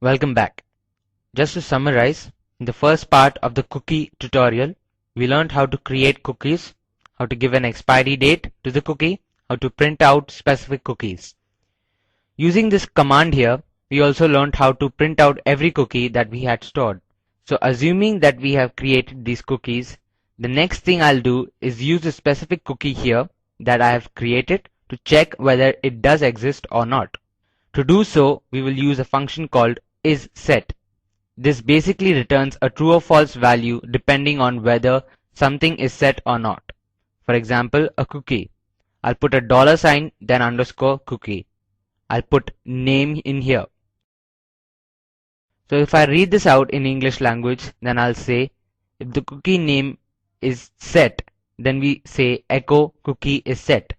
Welcome back. Just to summarize, in the first part of the cookie tutorial, we learned how to create cookies, how to give an expiry date to the cookie, how to print out specific cookies. Using this command here, we also learned how to print out every cookie that we had stored. So assuming that we have created these cookies, the next thing I'll do is use a specific cookie here that I have created to check whether it does exist or not. To do so, we will use a function called isSet. This basically returns a true or false value depending on whether something is set or not. For example, a cookie. I'll put a $sign then underscore cookie. I'll put name in here. So if I read this out in English language, then I'll say if the cookie name is set, then we say echo cookie is set.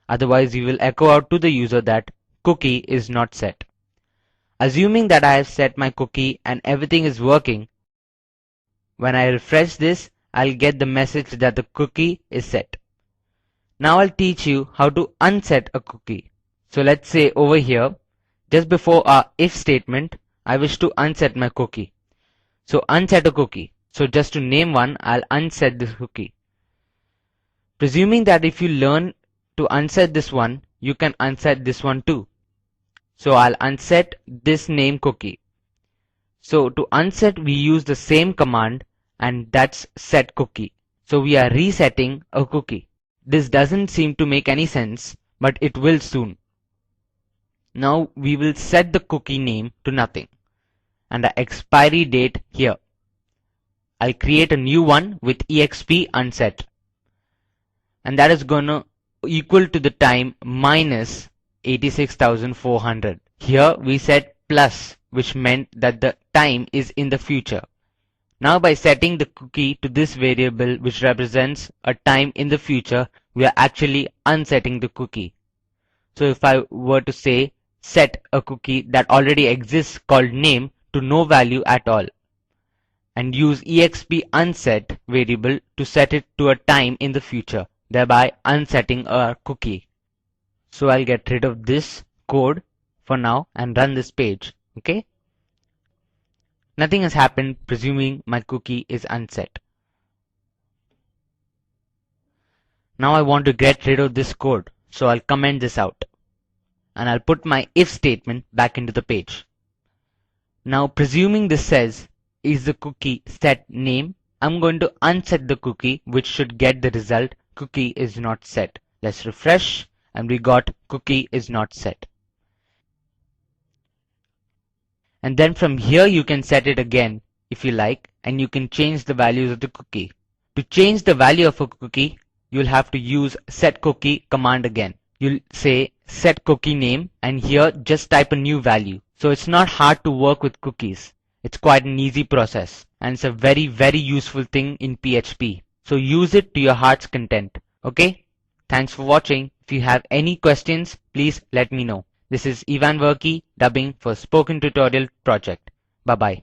Otherwise, we will echo out to the user that cookie is not set. Assuming that I have set my cookie and everything is working, when I refresh this, I'll get the message that the cookie is set. Now I'll teach you how to unset a cookie. So let's say over here, just before our if statement, I wish to unset my cookie. So unset a cookie. So just to name one, I'll unset this cookie. Presuming that if you learn to unset this one, you can unset this one too. So I'll unset this name cookie. So to unset, we use the same command, and that's set cookie. So we are resetting a cookie. This doesn't seem to make any sense, but it will soon. Now we will set the cookie name to nothing and the expiry date here. I'll create a new one with exp unset, and that is gonna equal to the time minus 86,400. Here we set plus, which meant that the time is in the future. Now by setting the cookie to this variable which represents a time in the future, we are actually unsetting the cookie. So if I were to say set a cookie that already exists called name to no value at all, and use exp unset variable to set it to a time in the future, thereby unsetting our cookie. So I'll get rid of this code for now and run this page. Okay? Nothing has happened, presuming my cookie is unset. Now I want to get rid of this code, so I'll comment this out. And I'll put my if statement back into the page. Now presuming this says, is the cookie set name? I'm going to unset the cookie, which should get the result cookie is not set. Let's refresh, and we got cookie is not set. And then from here you can set it again if you like, and you can change the values of the cookie. To change the value of a cookie, you'll have to use setCookie command again. You'll say set cookie name, and here just type a new value. So it's not hard to work with cookies. It's quite an easy process, and it's a very, very useful thing in PHP. So use it to your heart's content. Okay? Thanks for watching. If you have any questions, please let me know. This is Ivan Verkey dubbing for Spoken Tutorial Project. Bye bye.